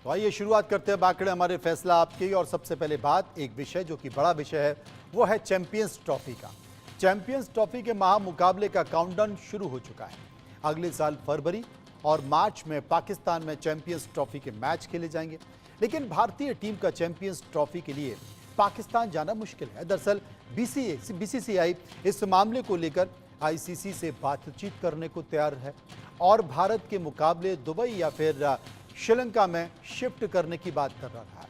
तो आइए शुरुआत करते हैं बाकड़े हमारे फैसला आपकी। और सबसे पहले बात एक विषय जो कि बड़ा विषय है वो है चैंपियंस ट्रॉफी का। चैंपियंस ट्रॉफी के महामुकाबले का काउंटडाउन शुरू हो चुका है। अगले साल फरवरी और मार्च में पाकिस्तान में चैंपियंस ट्रॉफी के मैच खेले जाएंगे, लेकिन भारतीय टीम का चैंपियंस ट्रॉफी के लिए पाकिस्तान जाना मुश्किल है। दरअसल बीसीसीआई इस मामले को लेकर आईसीसी से बातचीत करने को तैयार है और भारत के मुकाबले दुबई या फिर श्रीलंका में शिफ्ट करने की बात कर रहा है।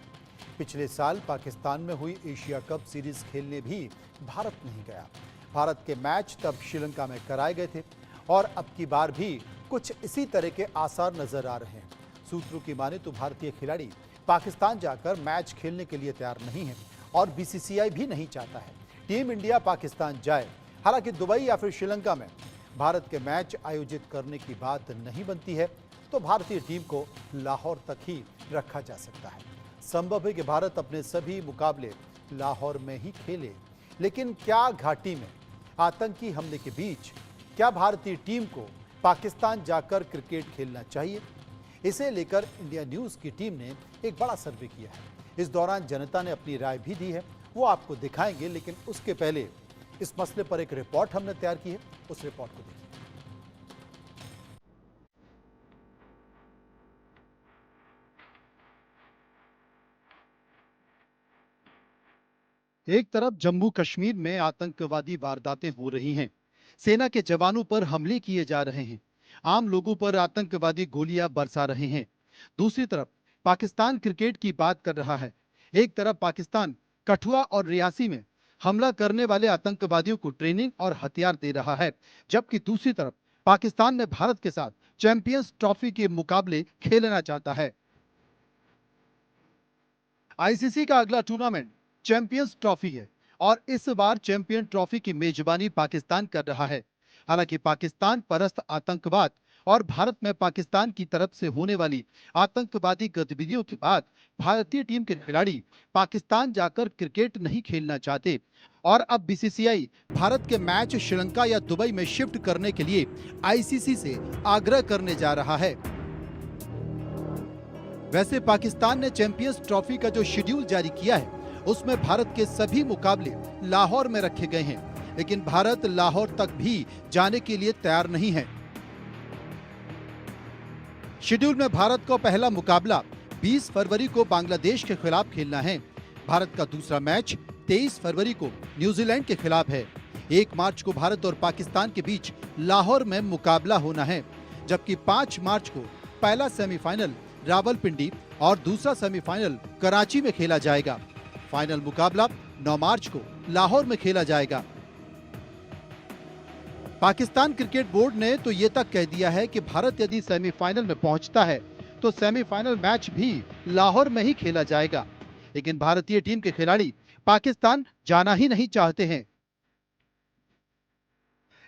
पिछले साल पाकिस्तान में हुई एशिया कप सीरीज खेलने भी भारत नहीं गया। भारत के मैच तब श्रीलंका में कराए गए थे और अब की बार भी कुछ इसी तरह के आसार नजर आ रहे हैं। सूत्रों की माने तो भारतीय खिलाड़ी पाकिस्तान जाकर मैच खेलने के लिए तैयार नहीं है और बीसीसीआई भी नहीं चाहता है टीम इंडिया पाकिस्तान जाए। हालांकि दुबई या फिर श्रीलंका में भारत के मैच आयोजित करने की बात नहीं बनती है तो भारतीय टीम को लाहौर तक ही रखा जा सकता है। संभव है कि भारत अपने सभी मुकाबले लाहौर में ही खेले, लेकिन क्या घाटी में आतंकी हमले के बीच क्या भारतीय टीम को पाकिस्तान जाकर क्रिकेट खेलना चाहिए? इसे लेकर इंडिया न्यूज की टीम ने एक बड़ा सर्वे किया है। इस दौरान जनता ने अपनी राय भी दी है, वो आपको दिखाएंगे, लेकिन उसके पहले इस मसले पर एक रिपोर्ट हमने तैयार की है, उस रिपोर्ट को देखिए। एक तरफ जम्मू कश्मीर में आतंकवादी वारदातें हो रही हैं, सेना के जवानों पर हमले किए जा रहे हैं, आम लोगों पर आतंकवादी गोलियां बरसा रहे हैं। दूसरी तरफ पाकिस्तान क्रिकेट की बात कर रहा है। एक तरफ पाकिस्तान कठुआ और रियासी में हमला करने वाले आतंकवादियों को ट्रेनिंग और हथियार दे रहा है, जबकि दूसरी तरफ पाकिस्तान में भारत के साथ चैंपियंस ट्रॉफी के मुकाबले खेलना चाहता है। आईसीसी का अगला टूर्नामेंट चैंपियंस ट्रॉफी है और इस बार चैंपियन ट्रॉफी की मेजबानी पाकिस्तान कर रहा है। हालांकि पाकिस्तान परस्त आतंकवाद और भारत में पाकिस्तान की तरफ से होने वाली आतंकवादी गतिविधियों के बाद भारतीय टीम के खिलाड़ी पाकिस्तान जाकर क्रिकेट नहीं खेलना चाहते और अब बीसीसीआई भारत के मैच श्रीलंका या दुबई में शिफ्ट करने के लिए आईसीसी से आग्रह करने जा रहा है। वैसे पाकिस्तान ने चैंपियंस ट्रॉफी का जो शेड्यूल जारी किया है उसमें भारत के सभी मुकाबले लाहौर में रखे गए हैं, लेकिन भारत लाहौर तक भी जाने के लिए तैयार नहीं है। शेड्यूल में भारत को पहला मुकाबला 20 फरवरी को बांग्लादेश के खिलाफ खेलना है। भारत का दूसरा मैच 23 फरवरी को न्यूजीलैंड के खिलाफ है। 1 मार्च को भारत और पाकिस्तान के बीच लाहौर में मुकाबला होना है, जबकि 5 मार्च को पहला सेमीफाइनल रावलपिंडी और दूसरा सेमीफाइनल कराची में खेला जाएगा। फाइनल मुकाबला 9 मार्च को लाहौर में खेला जाएगा। पाकिस्तान क्रिकेट बोर्ड ने तो ये तक कह दिया है कि भारत यदि सेमीफाइनल में पहुंचता है तो सेमीफाइनल मैच भी लाहौर में ही खेला जाएगा, लेकिन भारतीय टीम के खिलाड़ी पाकिस्तान जाना ही नहीं चाहते हैं।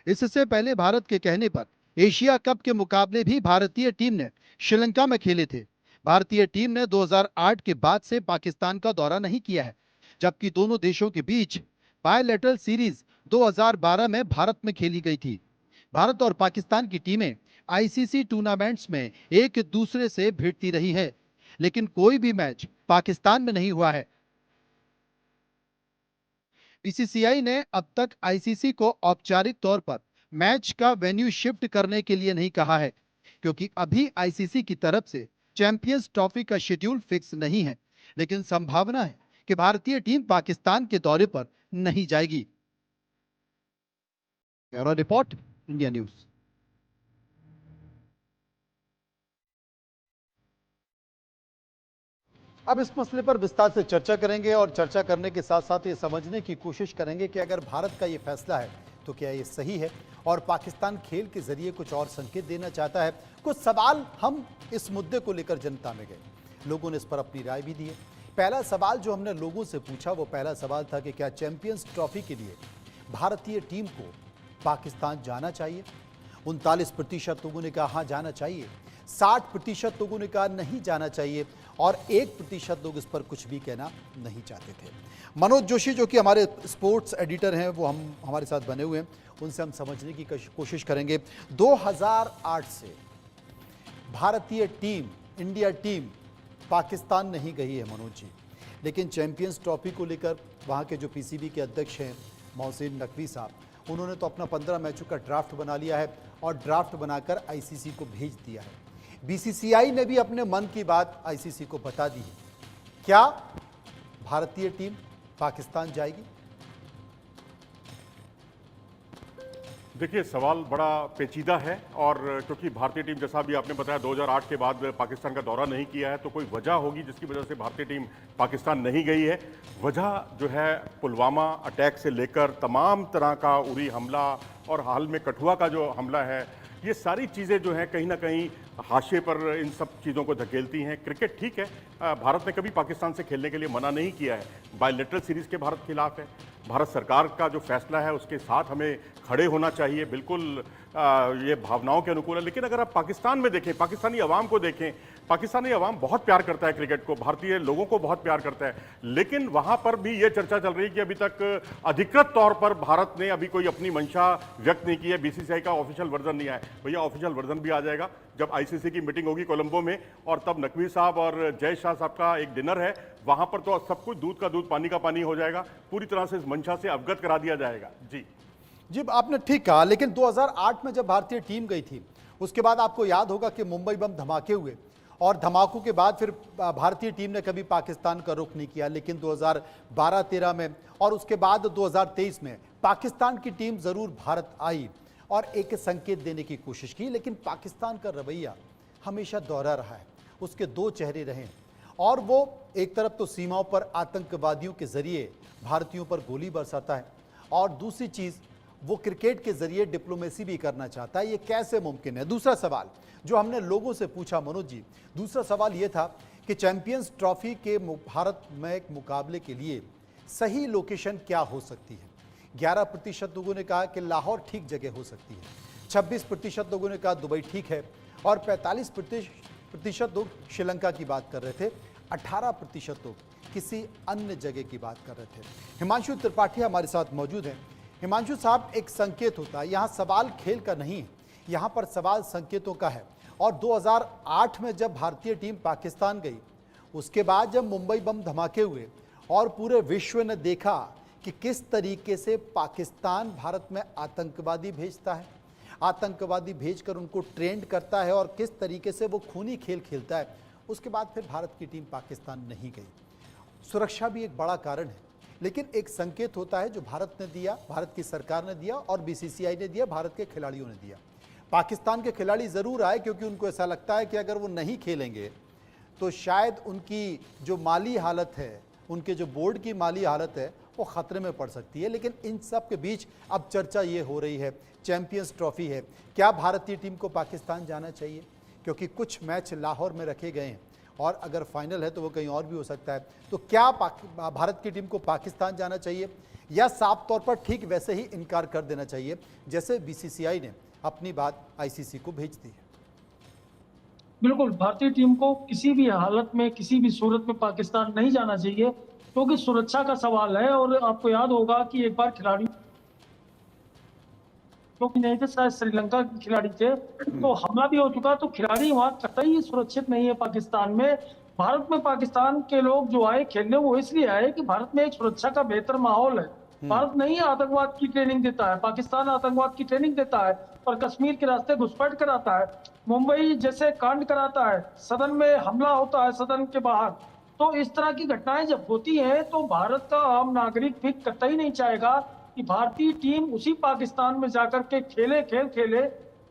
इससे पहले भारत के कहने पर एशिया कप के मुकाबले भी भारतीय टीम ने श्रीलंका में खेले थे। भारतीय टीम ने 2008 के बाद से पाकिस्तान का दौरा नहीं किया है, जबकि दोनों देशों के बीच बायलैटरल सीरीज 2012 में भारत में खेली गई थी। भारत और पाकिस्तान की टीमें आईसीसी टूर्नामेंट्स में एक दूसरे से भिड़ती रही है, लेकिन कोई भी मैच पाकिस्तान में नहीं हुआ है। बीसीसीआई ने अब तक आईसीसी को औपचारिक तौर पर मैच का वेन्यू शिफ्ट करने के लिए नहीं कहा है, क्योंकि अभी आईसीसी की तरफ से चैंपियंस ट्रॉफी का शेड्यूल फिक्स नहीं है, लेकिन संभावना है कि भारतीय टीम पाकिस्तान के दौरे पर नहीं जाएगी। Bureau report, India news. अब इस मसले पर विस्तार से चर्चा करेंगे और चर्चा करने के साथ साथ ये समझने की कोशिश करेंगे कि अगर भारत का ये फैसला है तो क्या ये सही है और पाकिस्तान खेल के जरिए कुछ और संकेत देना चाहता है। कुछ सवाल हम इस मुद्दे को लेकर जनता में गए, लोगों ने इस पर अपनी राय भी दी है। पहला सवाल जो हमने लोगों से पूछा वो पहला सवाल था कि क्या चैंपियंस ट्रॉफी के लिए भारतीय टीम को पाकिस्तान जाना चाहिए। 39% लोगों ने कहा हाँ जाना चाहिए, 60% लोगों ने कहा नहीं जाना चाहिए और 1% लोग इस पर कुछ भी कहना नहीं चाहते थे। मनोज जोशी जो कि हमारे स्पोर्ट्स एडिटर हैं वो हमारे साथ बने हुए हैं, उनसे हम समझने की कोशिश करेंगे। 2008 से भारतीय टीम, इंडिया टीम पाकिस्तान नहीं गई है मनोज जी, लेकिन चैंपियंस ट्रॉफी को लेकर वहाँ के जो पीसीबी के अध्यक्ष हैं मोहसिन नकवी साहब, उन्होंने तो अपना 15 मैचों का ड्राफ्ट बना लिया है और ड्राफ्ट बनाकर आईसीसी को भेज दिया है। बीसीसीआई ने भी अपने मन की बात आईसीसी को बता दी है। क्या भारतीय टीम पाकिस्तान जाएगी? देखिए, सवाल बड़ा पेचीदा है और क्योंकि भारतीय टीम, जैसा भी आपने बताया, 2008 के बाद पाकिस्तान का दौरा नहीं किया है, तो कोई वजह होगी जिसकी वजह से भारतीय टीम पाकिस्तान नहीं गई है। वजह जो है, पुलवामा अटैक से लेकर तमाम तरह का उरी हमला और हाल में कठुआ का जो हमला है, ये सारी चीज़ें जो हैं कहीं ना कहीं हाशिए पर इन सब चीज़ों को धकेलती हैं। क्रिकेट ठीक है, भारत ने कभी पाकिस्तान से खेलने के लिए मना नहीं किया है। बायलैटरल सीरीज़ के भारत खिलाफ है। भारत सरकार का जो फैसला है उसके साथ हमें खड़े होना चाहिए। बिल्कुल ये भावनाओं के अनुकूल है, लेकिन अगर आप पाकिस्तान में देखें, पाकिस्तानी अवाम को देखें, पाकिस्तानी अवाम बहुत प्यार करता है क्रिकेट को, भारतीय लोगों को बहुत प्यार करता है। लेकिन वहाँ पर भी ये चर्चा चल रही है कि अभी तक अधिकृत तौर पर भारत ने अभी कोई अपनी मंशा व्यक्त नहीं की है। बीसीसीआई का ऑफिशियल वर्जन नहीं आया। भैया, ऑफिशियल वर्जन भी आ जाएगा जब आईसीसी की मीटिंग होगी कोलंबो में, और तब नकवी साहब और जय शाह साहब का एक डिनर है, वहाँ पर तो सब कुछ दूध का दूध पानी का पानी हो जाएगा। पूरी तरह से इस मंशा से अवगत करा दिया जाएगा। जी, आपने ठीक कहा, लेकिन 2008 में जब भारतीय टीम गई थी, उसके बाद आपको याद होगा कि मुंबई बम धमाके हुए और धमाकों के बाद फिर भारतीय टीम ने कभी पाकिस्तान का रुख नहीं किया। लेकिन 2012-13 में और उसके बाद 2023 में पाकिस्तान की टीम ज़रूर भारत आई और एक संकेत देने की कोशिश की, लेकिन पाकिस्तान का रवैया हमेशा दोहरा रहा है। उसके दो चेहरे रहे और वो एक तरफ तो सीमाओं पर आतंकवादियों के जरिए भारतीयों पर गोली बरसाता है और दूसरी चीज़ वो क्रिकेट के जरिए डिप्लोमेसी भी करना चाहता है। ये कैसे मुमकिन है? दूसरा सवाल जो हमने लोगों से पूछा मनोज जी, दूसरा सवाल ये था कि चैंपियंस ट्रॉफी के भारत में एक मुकाबले के लिए सही लोकेशन क्या हो सकती है? 11% लोगों ने कहा कि लाहौर ठीक जगह हो सकती है, 26% लोगों ने कहा दुबई ठीक है और 45% लोग श्रीलंका की बात कर रहे थे, 18% लोग किसी अन्य जगह की बात कर रहे थे। हिमांशु त्रिपाठी हमारे साथ मौजूद हैं। हिमांशु साहब, एक संकेत होता है, यहाँ सवाल खेल का नहीं है, यहाँ पर सवाल संकेतों का है। और 2008 में जब भारतीय टीम पाकिस्तान गई, उसके बाद जब मुंबई बम धमाके हुए और पूरे विश्व ने देखा कि किस तरीके से पाकिस्तान भारत में आतंकवादी भेजता है, आतंकवादी भेजकर उनको ट्रेंड करता है और किस तरीके से वो खूनी खेल खेलता है, उसके बाद फिर भारत की टीम पाकिस्तान नहीं गई। सुरक्षा भी एक बड़ा कारण है, लेकिन एक संकेत होता है जो भारत ने दिया, भारत की सरकार ने दिया और बीसीसीआई ने दिया, भारत के खिलाड़ियों ने दिया। पाकिस्तान के खिलाड़ी ज़रूर आए क्योंकि उनको ऐसा लगता है कि अगर वो नहीं खेलेंगे तो शायद उनकी जो माली हालत है, उनके जो बोर्ड की माली हालत है, वो ख़तरे में पड़ सकती है। लेकिन इन सब के बीच अब चर्चा ये हो रही है, चैंपियंस ट्रॉफी है, क्या भारतीय टीम को पाकिस्तान जाना चाहिए? क्योंकि कुछ मैच लाहौर में रखे गए हैं और अगर फाइनल है तो वो कहीं और भी हो सकता है। तो क्या भारत की टीम को पाकिस्तान जाना चाहिए या साफ तौर पर ठीक वैसे ही इनकार कर देना चाहिए जैसे बीसीसीआई ने अपनी बात आईसीसी को भेज दी है? बिल्कुल, भारतीय टीम को किसी भी हालत में, किसी भी सूरत में पाकिस्तान नहीं जाना चाहिए, क्योंकि सुरक्षा का सवाल है। और आपको याद होगा कि एक बार खिलाड़ी क्योंकि नहीं थे, शायद श्रीलंका के खिलाड़ी थे, तो हमला भी हो चुका। तो खिलाड़ी वहां कतई सुरक्षित नहीं है पाकिस्तान में। भारत में पाकिस्तान के लोग जो आए खेलने, वो इसलिए आए कि भारत में एक सुरक्षा का बेहतर माहौल है। भारत नहीं आतंकवाद की ट्रेनिंग देता है, पाकिस्तान आतंकवाद की ट्रेनिंग देता है और कश्मीर के रास्ते घुसपैठ कराता है, मुंबई जैसे कांड कराता है, सदन में हमला होता है सदन के बाहर। तो इस तरह की घटनाएं जब होती हैं तो भारत का आम नागरिक भी कतई नहीं चाहेगा कि भारतीय टीम उसी पाकिस्तान में जाकर के खेल खेले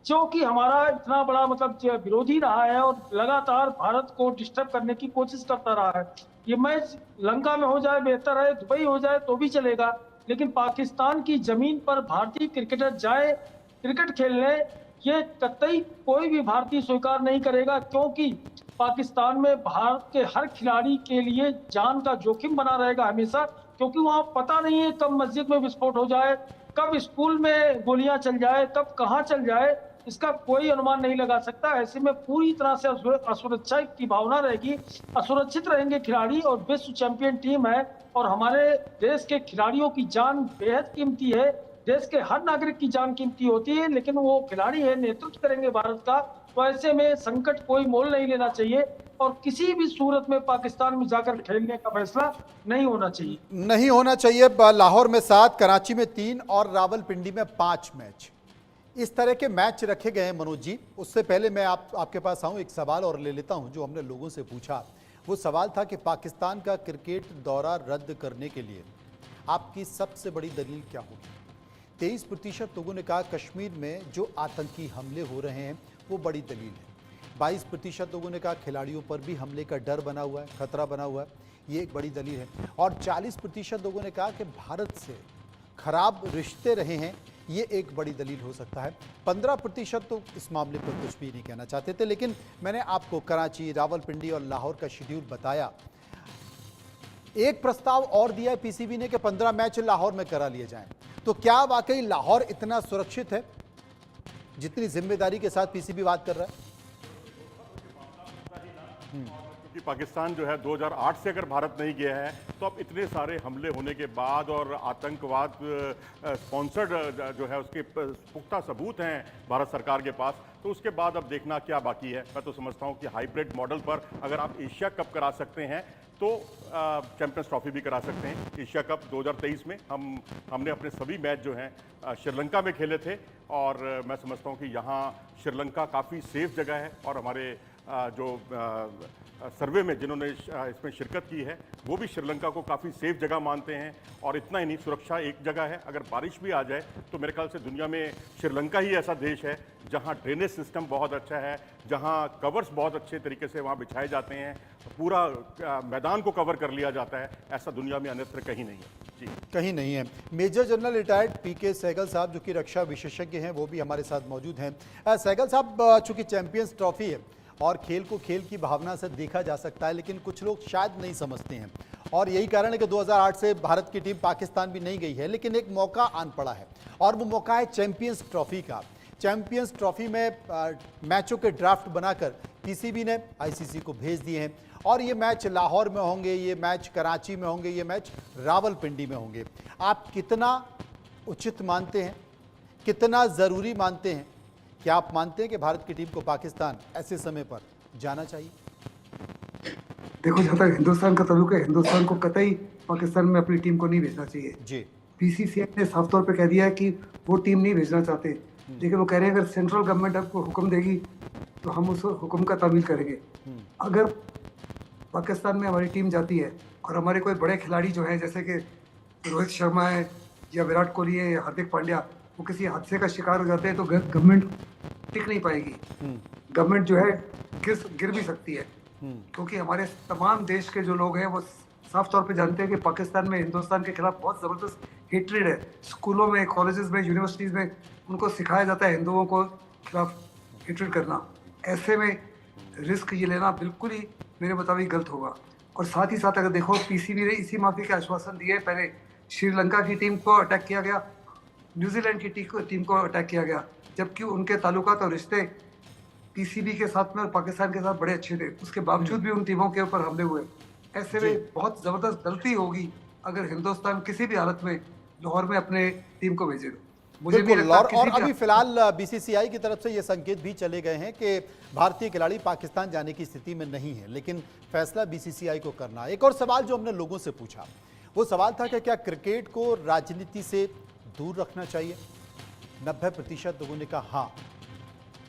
जो कि हमारा इतना बड़ा विरोधी रहा है और लगातार भारत को डिस्टर्ब करने की कोशिश करता रहा है। ये मैच लंका में हो जाए बेहतर है, दुबई हो जाए तो भी चलेगा, लेकिन पाकिस्तान की जमीन पर भारतीय क्रिकेटर जाए क्रिकेट खेलने, ये कतई कोई भी भारतीय स्वीकार नहीं करेगा, क्योंकि पाकिस्तान में भारत के हर खिलाड़ी के लिए जान का जोखिम बना रहेगा हमेशा, क्योंकि वहां पता नहीं है कब मस्जिद में विस्फोट हो जाए, कब स्कूल में गोलियां चल जाए, कब कहां चल जाए, इसका कोई अनुमान नहीं लगा सकता। ऐसे में पूरी तरह से असुरक्षा की भावना रहेगी, असुरक्षित रहेंगे खिलाड़ी। और विश्व चैंपियन टीम है और हमारे देश के खिलाड़ियों की जान बेहद कीमती है, देश के हर नागरिक की जान कीमती होती है, लेकिन वो खिलाड़ी है, नेतृत्व करेंगे भारत का। तो ऐसे में संकट कोई मोल नहीं लेना चाहिए। और किसी भी सूरत में पाकिस्तान में जाकर खेलने का फैसला नहीं होना चाहिए। नहीं होना चाहिए। लाहौर में 7, कराची में 3 और रावलपिंडी में 5 मैच, इस तरह के मैच रखे गए हैं। मनोज जी, उससे पहले मैं आपके पास आऊं, एक सवाल और ले लेता हूं जो हमने लोगों से पूछा। वो सवाल था कि पाकिस्तान का क्रिकेट दौरा रद्द करने के लिए आपकी सबसे बड़ी दलील क्या होगी। 23% लोगों ने कहा कश्मीर में जो आतंकी हमले हो रहे हैं वो बड़ी दलील है। 22% लोगों ने कहा खिलाड़ियों पर भी हमले का डर बना हुआ है, खतरा बना हुआ है, ये एक बड़ी दलील है। और 40% लोगों ने कहा कि भारत से खराब रिश्ते रहे हैं, ये एक बड़ी दलील हो सकता है। 15% तो इस मामले पर कुछ भी नहीं कहना चाहते थे। लेकिन मैंने आपको कराची, रावलपिंडी और लाहौर का शेड्यूल बताया। एक प्रस्ताव और दिया है पीसीबी ने कि 15 मैच लाहौर में करा लिए जाएं। तो क्या वाकई लाहौर इतना सुरक्षित है जितनी जिम्मेदारी के साथ पीसीबी बात कर रहा है? क्योंकि पाकिस्तान जो है 2008 से अगर भारत नहीं गया है तो अब इतने सारे हमले होने के बाद और आतंकवाद स्पॉन्सर्ड जो है उसके पुख्ता सबूत हैं भारत सरकार के पास, तो उसके बाद अब देखना क्या बाकी है। मैं तो समझता हूं कि हाइब्रिड मॉडल पर अगर आप एशिया कप करा सकते हैं तो चैंपियंस ट्रॉफी भी करा सकते हैं। एशिया कप 2023 में हमने अपने सभी मैच जो हैं श्रीलंका में खेले थे और मैं समझता हूं कि यहाँ श्रीलंका काफ़ी सेफ जगह है और हमारे जो सर्वे में जिन्होंने इसमें शिरकत की है वो भी श्रीलंका को काफ़ी सेफ जगह मानते हैं। और इतना ही नहीं, सुरक्षा एक जगह है, अगर बारिश भी आ जाए तो मेरे ख्याल से दुनिया में श्रीलंका ही ऐसा देश है जहां ड्रेनेज सिस्टम बहुत अच्छा है, जहां कवर्स बहुत अच्छे तरीके से वहां बिछाए जाते हैं, पूरा मैदान को कवर कर लिया जाता है। ऐसा दुनिया में अन्यत्र कहीं नहीं है जी, कहीं नहीं है। मेजर जनरल रिटायर्ड पीके सहगल साहब जो कि रक्षा विशेषज्ञ हैं वो भी हमारे साथ मौजूद हैं। सहगल साहब, चूंकि चैंपियंस ट्रॉफी है और खेल को खेल की भावना से देखा जा सकता है, लेकिन कुछ लोग शायद नहीं समझते हैं और यही कारण है कि 2008 से भारत की टीम पाकिस्तान भी नहीं गई है, लेकिन एक मौका आन पड़ा है और वो मौका है चैंपियंस ट्रॉफी का। चैंपियंस ट्रॉफी में मैचों के ड्राफ्ट बनाकर पीसीबी ने आईसीसी को भेज दिए हैं और ये मैच लाहौर में होंगे, ये मैच कराची में होंगे, ये मैच रावलपिंडी में होंगे। आप कितना उचित मानते हैं, कितना ज़रूरी मानते हैं? क्या आप मानते हैं कि भारत की टीम को पाकिस्तान ऐसे समय पर जाना चाहिए? देखो, जहाँ तक हिंदुस्तान का ताल्लुक है, हिंदुस्तान को कतई पाकिस्तान में अपनी टीम को नहीं भेजना चाहिए जी। बीसीसीआई ने साफ तौर पे कह दिया है कि वो टीम नहीं भेजना चाहते, लेकिन वो कह रहे हैं अगर सेंट्रल गवर्नमेंट आपको हुक्म देगी तो हम उस हुक्म का तामील करेंगे। अगर पाकिस्तान में हमारी टीम जाती है और हमारे कोई बड़े खिलाड़ी जो हैं जैसे कि रोहित शर्मा है या विराट कोहली है या हार्दिक पांड्या, वो किसी हादसे का शिकार हो जाते हैं तो गवर्नमेंट टिक नहीं पाएगी। गवर्नमेंट जो है गिर भी सकती है, क्योंकि हमारे तमाम देश के जो लोग हैं वो साफ तौर पे जानते हैं कि पाकिस्तान में हिंदुस्तान के खिलाफ बहुत ज़बरदस्त हेट्रेड है। स्कूलों में, कॉलेजेस में, यूनिवर्सिटीज़ में उनको सिखाया जाता है हिंदुओं को खिलाफ हेट्रेड करना। ऐसे में रिस्क ये लेना बिल्कुल ही मेरे मुताबिक गलत होगा। और साथ ही साथ अगर देखो, पीसीबी ने इसी माफी के आश्वासन दिए। पहले श्रीलंका की टीम को अटैक किया गया, न्यूजीलैंड की टीम को अटैक किया गया, जबकि उनके ताल्लुकात और रिश्ते पीसीबी के साथ में और पाकिस्तान के साथ बड़े अच्छे थे, उसके बावजूद भी उन टीमों के ऊपर हमले हुए। ऐसे में बहुत जबरदस्त गलती होगी अगर हिंदुस्तान किसी भी हालत में लाहौर में अपने टीम को भेजे। मुझे नहीं बिल्कुल। लगता और किसी अभी भी फिलहाल बीसीसीआई की तरफ से ये संकेत भी चले गए हैं कि भारतीय खिलाड़ी पाकिस्तान जाने की स्थिति में नहीं है, लेकिन फैसला बीसीसीआई को करना है। एक और सवाल जो हमने लोगों से पूछा वो सवाल था कि क्या क्रिकेट को राजनीति से दूर रखना चाहिए? 90% लोगों ने कहा हाँ,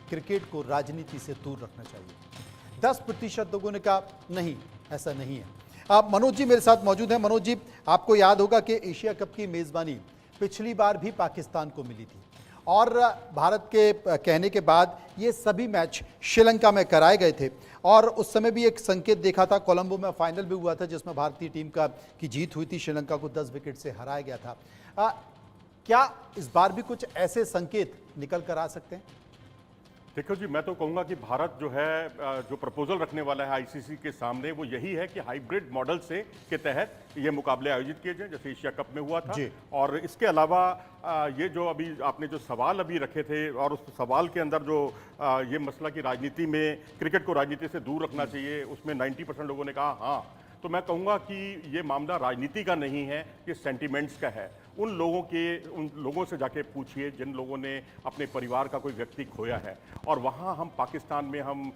क्रिकेट को राजनीति से दूर रखना चाहिए। 10% लोगों ने कहा नहीं, ऐसा नहीं है। आप मनोज जी मेरे साथ मौजूद हैं। मनोज जी, आपको याद होगा कि एशिया कप की मेज़बानी पिछली बार भी पाकिस्तान को मिली थी और भारत के कहने के बाद ये सभी मैच श्रीलंका में कराए गए थे और उस समय भी एक संकेत देखा था। कोलंबो में फाइनल भी हुआ था जिसमें भारतीय टीम की जीत हुई थी, श्रीलंका को 10 विकेट से हराया गया था। क्या इस बार भी कुछ ऐसे संकेत निकल कर आ सकते हैं? देखो जी, मैं तो कहूँगा कि भारत जो है जो प्रपोजल रखने वाला है आईसीसी के सामने वो यही है कि हाइब्रिड मॉडल के तहत ये मुकाबले आयोजित किए जाएं जैसे एशिया कप में हुआ था। और इसके अलावा ये जो अभी आपने जो सवाल अभी रखे थे और उस सवाल के अंदर जो ये मसला कि राजनीति में क्रिकेट को राजनीति से दूर रखना चाहिए, उसमें 90% लोगों ने कहा हाँ। तो मैं कहूँगा कि ये मामला राजनीति का नहीं है, ये सेंटिमेंट्स का है। उन लोगों से जाके पूछिए जिन लोगों ने अपने परिवार का कोई व्यक्ति खोया है, और वहाँ हम पाकिस्तान में हम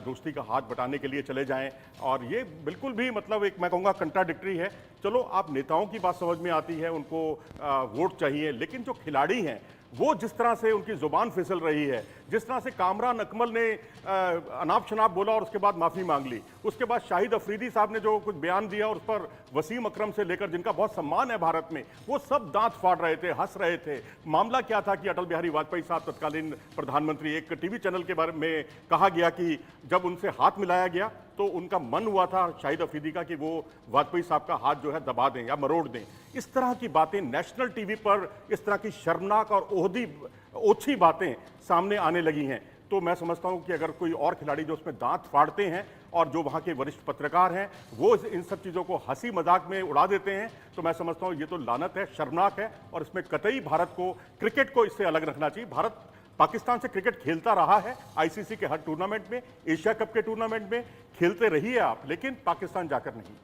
दोस्ती का हाथ बटाने के लिए चले जाएं, और ये बिल्कुल भी मतलब एक मैं कहूँगा कंट्राडिक्टरी है। चलो आप नेताओं की बात समझ में आती है, उनको वोट चाहिए, लेकिन जो खिलाड़ी हैं वो जिस तरह से उनकी जुबान फिसल रही है, जिस तरह से कामरान अकमल ने अनाप शनाप बोला और उसके बाद माफ़ी मांग ली, उसके बाद शाहिद अफरीदी साहब ने जो कुछ बयान दिया और उस पर वसीम अकरम से लेकर जिनका बहुत सम्मान है भारत में, वो सब दांत फाड़ रहे थे, हंस रहे थे। मामला क्या था कि अटल बिहारी वाजपेयी साहब तत्कालीन प्रधानमंत्री, एक टीवी चैनल के बारे में कहा गया कि जब उनसे हाथ मिलाया गया तो उनका मन हुआ था शाहिद अफरीदी का कि वो वाजपेयी साहब का हाथ जो है दबा दें या मरोड़ दें। इस तरह की बातें नेशनल टीवी पर, इस तरह की शर्मनाक और ओछी बातें सामने आने लगी हैं। तो मैं समझता हूं कि अगर कोई और खिलाड़ी जो उसमें दांत फाड़ते हैं और जो वहां के वरिष्ठ पत्रकार हैं वो इन सब चीज़ों को हंसी मजाक में उड़ा देते हैं, तो मैं समझता हूं ये तो लानत है, शर्मनाक है, और इसमें कतई भारत को, क्रिकेट को इससे अलग रखना चाहिए। भारत पाकिस्तान से क्रिकेट खेलता रहा है, आईसीसी के हर टूर्नामेंट में, एशिया कप के टूर्नामेंट में खेलते रहिए आप, लेकिन पाकिस्तान जाकर नहीं।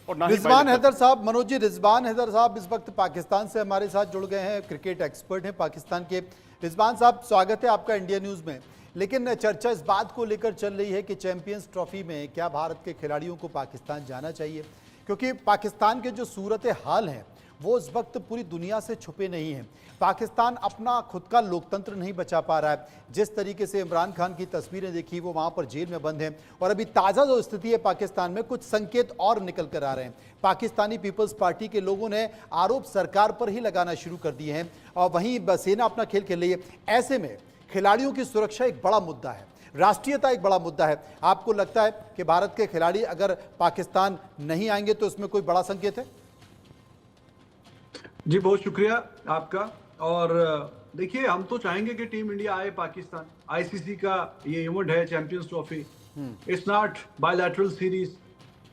और ना ही रिजवान हैदर साहब, मनोज जी, रिजवान हैदर साहब इस वक्त पाकिस्तान से हमारे साथ जुड़ गए हैं, क्रिकेट एक्सपर्ट हैं पाकिस्तान के। रिजवान साहब, स्वागत है आपका इंडिया न्यूज़ में। लेकिन चर्चा इस बात को लेकर चल रही है कि चैंपियंस ट्रॉफी में क्या भारत के खिलाड़ियों को पाकिस्तान जाना चाहिए, क्योंकि पाकिस्तान के जो सूरत हाल हैं वो इस वक्त पूरी दुनिया से छुपे नहीं हैं। पाकिस्तान अपना खुद का लोकतंत्र नहीं बचा पा रहा है। जिस तरीके से इमरान खान की तस्वीरें देखी, वो वहाँ पर जेल में बंद हैं, और अभी ताज़ा जो स्थिति है पाकिस्तान में, कुछ संकेत और निकल कर आ रहे हैं। पाकिस्तानी पीपल्स पार्टी के लोगों ने आरोप सरकार पर ही लगाना शुरू कर दिए हैं, और वहीं सेना अपना खेल खेल रही है। ऐसे में खिलाड़ियों की सुरक्षा एक बड़ा मुद्दा है, राष्ट्रीयता एक बड़ा मुद्दा है। आपको लगता है कि भारत के खिलाड़ी अगर पाकिस्तान नहीं आएंगे तो इसमें कोई बड़ा संकेत है? जी, बहुत शुक्रिया आपका। और देखिए, हम तो चाहेंगे कि टीम इंडिया आए पाकिस्तान। आईसीसी का ये इवेंट है champions trophy, it's not bilateral series.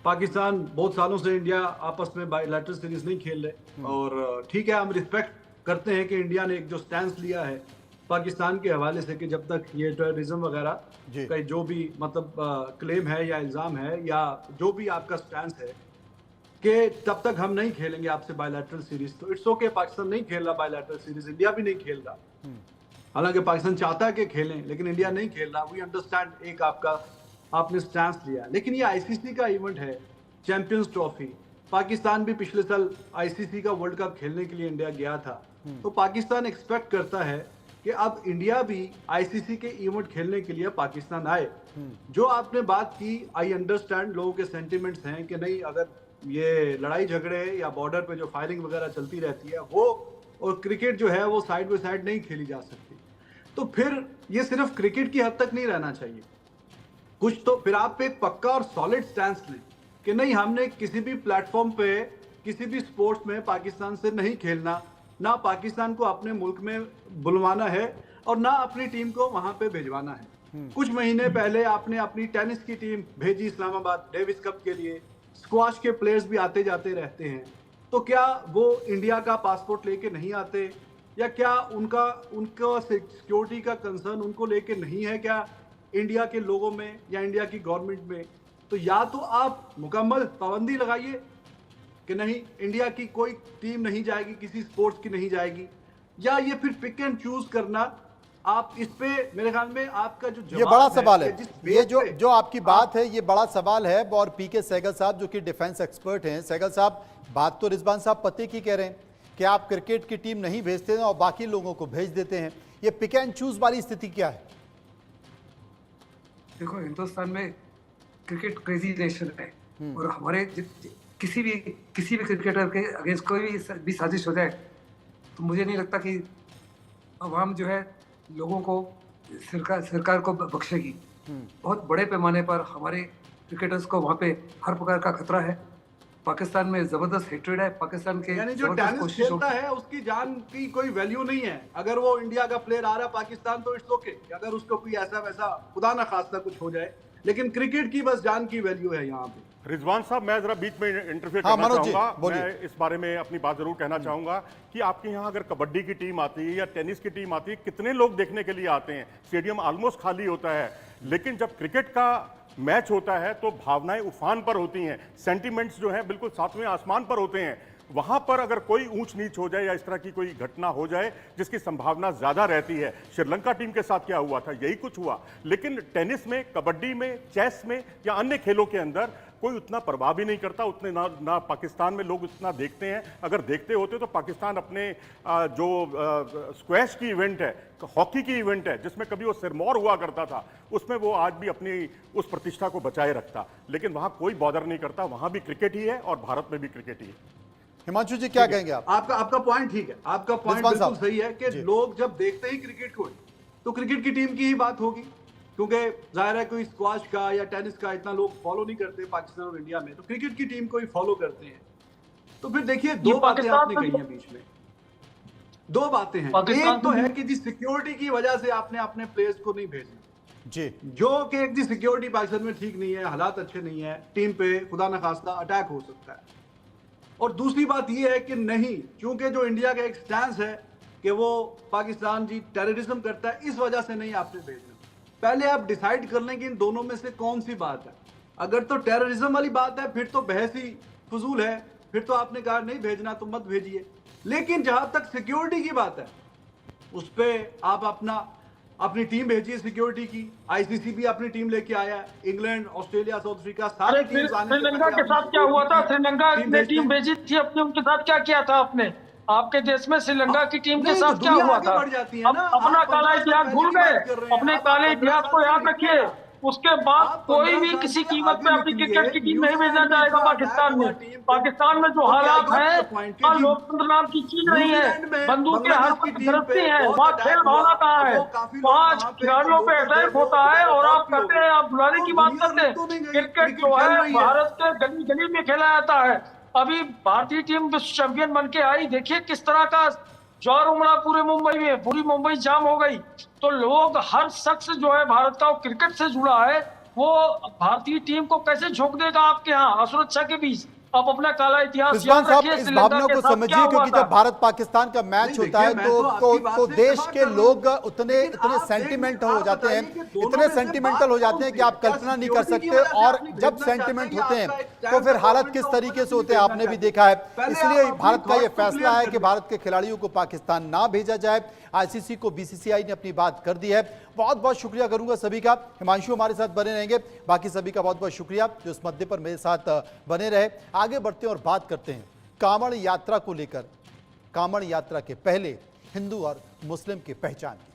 Pakistan बहुत सालों से इंडिया आपस में बायलैटरल सीरीज नहीं खेल रहे, और ठीक है, हम रिस्पेक्ट करते हैं कि इंडिया ने एक जो स्टैंड लिया है पाकिस्तान के हवाले से कि जब तक ये टेररिज्म वगैरह का जो भी मतलब क्लेम है या इल्ज़ाम है या जो भी आपका स्टैंड है कि तब तक हम नहीं खेलेंगे आपसे बायलैटरल सीरीज। तो इट्स ओके, पाकिस्तान नहीं खेल रहा बायलैटरल सीरीज, इंडिया भी नहीं खेल रहा। हालांकि पाकिस्तान चाहता है कि खेलें, लेकिन इंडिया नहीं खेल रहा। वी अंडरस्टैंड, एक आपने स्टैंड लिया, लेकिन ये आईसीसी का इवेंट है चैंपियंस ट्रॉफी। पाकिस्तान भी पिछले साल आईसीसी का वर्ल्ड कप खेलने के लिए इंडिया गया था। तो पाकिस्तान एक्सपेक्ट करता है कि अब इंडिया भी आईसीसी के इवेंट खेलने के लिए पाकिस्तान आए। जो आपने बात की, आई अंडरस्टैंड, लोगों के सेंटिमेंट्स हैं कि नहीं, अगर ये लड़ाई झगड़े या बॉर्डर पे जो फायरिंग वगैरह चलती रहती है वो, और क्रिकेट जो है वो साइड बाय साइड नहीं खेली जा सकती, तो फिर ये सिर्फ क्रिकेट की हद तक नहीं रहना चाहिए। कुछ तो फिर आप एक पक्का और सॉलिड स्टैंड लें कि नहीं, हमने किसी भी प्लेटफॉर्म पे किसी भी स्पोर्ट्स में पाकिस्तान से नहीं खेलना, ना पाकिस्तान को अपने मुल्क में बुलवाना है और ना अपनी टीम को वहां पे भिजवाना है। कुछ महीने पहले आपने अपनी टेनिस की टीम भेजी इस्लामाबाद डेविस कप के लिए, स्क्वाश के प्लेयर्स भी आते जाते रहते हैं, तो क्या वो इंडिया का पासपोर्ट लेके नहीं आते, या क्या उनका सिक्योरिटी का कंसर्न उनको लेके नहीं है क्या इंडिया के लोगों में या इंडिया की गवर्नमेंट में? तो या तो आप मुकम्मल पाबंदी लगाइए कि नहीं, इंडिया की कोई टीम नहीं जाएगी, किसी स्पोर्ट्स की नहीं जाएगी, या ये फिर पिक एंड चूज करना। आप इस पे मेरे ख्याल में आपका जो जवाब ये बड़ा सवाल है, ये जो आपकी बात है ये बड़ा सवाल है। और पीके सहगल साहब जो कि डिफेंस एक्सपर्ट हैं, सहगल साहब, बात तो रिजवान साहब पते की कह रहे हैं कि आप क्रिकेट की टीम नहीं भेजते हैं और बाकी लोगों को भेज देते हैं, ये पिक एंड चूज वाली स्थिति क्या है? देखो, हिंदुस्तान में क्रिकेट क्रेजी नेशन है, और हमारे किसी भी क्रिकेटर के अगेंस्ट कोई भी साजिश हो जाए तो मुझे नहीं लगता कि अवाम जो है लोगों को, सरकार को बख्शेगी। बहुत बड़े पैमाने पर हमारे क्रिकेटर्स को वहाँ पे हर प्रकार का खतरा है। पाकिस्तान में जबरदस्त हेट्रेड है, पाकिस्तान के यानी जो टेनिस खेलता है उसकी जान की कोई वैल्यू नहीं है। अगर वो इंडिया का प्लेयर आ रहा है पाकिस्तान तो इट्स ओके, अगर उसको कोई ऐसा वैसा खुदा ना खास्ता कुछ हो जाए, लेकिन क्रिकेट की बस जान की वैल्यू है यहाँ पे। रिजवान साहब, मैं जरा बीच में इंटरफेयर करना चाहूंगा। मैं इस बारे में अपनी बात जरूर कहना चाहूंगा कि आपके यहाँ अगर कबड्डी की टीम आती है या टेनिस की टीम आती है, कितने लोग देखने के लिए आते हैं, स्टेडियम ऑलमोस्ट खाली होता है। लेकिन जब क्रिकेट का मैच होता है तो भावनाएं उफान पर होती हैं, सेंटिमेंट्स जो हैं बिल्कुल सातवें आसमान पर होते हैं। वहां पर अगर कोई ऊंच नीच हो जाए या इस तरह की कोई घटना हो जाए जिसकी संभावना ज्यादा रहती है, श्रीलंका टीम के साथ क्या हुआ था, यही कुछ हुआ। लेकिन टेनिस में, कबड्डी में, चेस में या अन्य खेलों के अंदर कोई उतना प्रभाव ही नहीं करता, उतने ना पाकिस्तान में लोग उतना देखते हैं। अगर देखते होते तो पाकिस्तान अपने जो स्क्वैश की इवेंट है, हॉकी की इवेंट है, जिसमें कभी वो सिरमौर हुआ करता था, उसमें वो आज भी अपनी उस प्रतिष्ठा को बचाए रखता। लेकिन वहां कोई बॉदर नहीं करता, वहां भी क्रिकेट ही है और भारत में भी क्रिकेट ही है। हिमांशु जी क्या कहेंगे आप? आपका पॉइंट ठीक है, आपका पॉइंट रिजवान बिल्कुल साहब। सही है कि जी। लोग जब देखते ही क्रिकेट को तो क्रिकेट की टीम की ही बात होगी, क्योंकि जाहिर है कोई स्क्वाश का या टेनिस का इतना लोग फॉलो नहीं करते पाकिस्तान और इंडिया में, तो क्रिकेट की टीम को ही फॉलो करते हैं। तो फिर देखिए दो बातें पाकिस्तान आपने में कही हैं बीच में, दो बातें हैं। पाकिस्तान एक तो में- है कि जी सिक्योरिटी की वजह से आपने अपने प्लेयर्स को नहीं भेजना, जी जो कि एक जी सिक्योरिटी पाकिस्तान में ठीक नहीं है, हालात अच्छे नहीं है, टीम पे खुदा न खास्ता अटैक हो सकता है। और दूसरी बात यह है कि नहीं, क्योंकि जो इंडिया का एक स्टैंस है कि वो पाकिस्तान जी टेररिज्म करता है, इस वजह से नहीं आपने भेजना। पहले आप डिसाइड कर लें कि इन दोनों में से कौन सी बात है। अगर तो टेररिज्म वाली बात है फिर तो बहस ही फजूल है, फिर तो आपने कहा नहीं भेजना तो मत भेजिए। लेकिन जहां तक सिक्योरिटी की बात है, उस पर आप अपनी टीम भेजिए सिक्योरिटी की। आईसीसी भी अपनी टीम लेके आया है, इंग्लैंड, ऑस्ट्रेलिया, साउथ अफ्रीका, सारे अरे टीम्स आने से श्रीलंका पहले के साथ अपनी क्या हुआ था? सिक्योरिटी श्रीलंका टीम ने भेजते टीम हैं। भेजी थी अपने, उनके साथ क्या किया था आपने? आपके देश में श्रीलंका की टीम के नहीं, साथ तो क्या दुनिया हुआ आगे था? बढ़ जाती है अब ना। अपना आप काला 15 इतिहास साल भूल पहले की गए? बात कर रहे हैं। अपने आप काले 15 इतिहास को साल याद से रखिए। निकलिए। उसके बाद आप कोई 15 भी साल किसी से कीमत पे आगे अपनी निकलिए। क्रिकेट की टीम नहीं भेजना न्यूजीलैंड में चाहेगा था, पाकिस्तान में। अटैक हुआ टीम पे। पाकिस्तान में जो Okay, I हालात got हैं, your point कि वहाँ जी, लोकतंत्र नाम की चीज नहीं है। न्यूजीलैंड में बंदूकें हर बांग्लादेश की वक्त टीम गरजती पे हैं। बहुत वहाँ अटैक खेल हुआ, भावना कहाँ है? वो काफी लोग वहाँ वहाँ पे खिलाड़ियों पे लोकल अटैक थे, वो होता है बेचारे और फौत आप भी हो कहते गए। हैं, आप बुलाने तो की बात दुनिया करते रुक तो नहीं हैं। गई, क्रिकेट जो खेल है रही है। भारत के गली गली में खेला जाता है। अभी भारतीय टीम विश्व चैंपियन बन के आई, देखिए किस तरह का ज्वार उमड़ा पूरे मुंबई में, पूरी मुंबई जाम हो गई। तो लोग, हर शख्स जो है भारत का, वो क्रिकेट से जुड़ा है, वो भारतीय टीम को कैसे झोंक देगा आपके यहाँ असुरक्षा के बीच? आप अपना काला इतिहास रिजवान याद साहब, रखिए। इस श्रीलंका भावना के को साथ क्या समझिए, हुआ क्योंकि था? जब भारत पाकिस्तान का मैच नहीं, होता है देखिए, मैं तो आपकी बात तो से देश इत्तेफाक के कर रहा हूं। लोग इतने लेकिन आप सेंटिमेंट आप हो जाते बताइए हैं, कि दोनों इतने में से सेंटिमेंटल बात हो जाते कौन हैं सी कि आप है? क्या कल्पना नहीं कर सिक्योरिटी की सकते। वजह से और आपने जब भेजना सेंटिमेंट चाहते हैं होते या हैं आपका एक तो फिर stance हालत है किस government तरीके को से होते हैं भेजना आपने भी चाहते हैं। देखा है। पहले इसलिए आप अपनी भारत का ये thoughts को फैसला clear है कि करिए। भारत के खिलाड़ियों को पाकिस्तान ना भेजा जाए। आईसीसी को बीसीसीआई ने अपनी बात कर दी है। बहुत बहुत शुक्रिया करूंगा सभी का। हिमांशु हमारे साथ बने रहेंगे, बाकी सभी का बहुत बहुत शुक्रिया जो इस मुद्दे पर मेरे साथ बने रहे। आगे बढ़ते हैं और बात करते हैं कांवड़ यात्रा को लेकर। कांवड़ यात्रा के पहले हिंदू और मुस्लिम की पहचान की।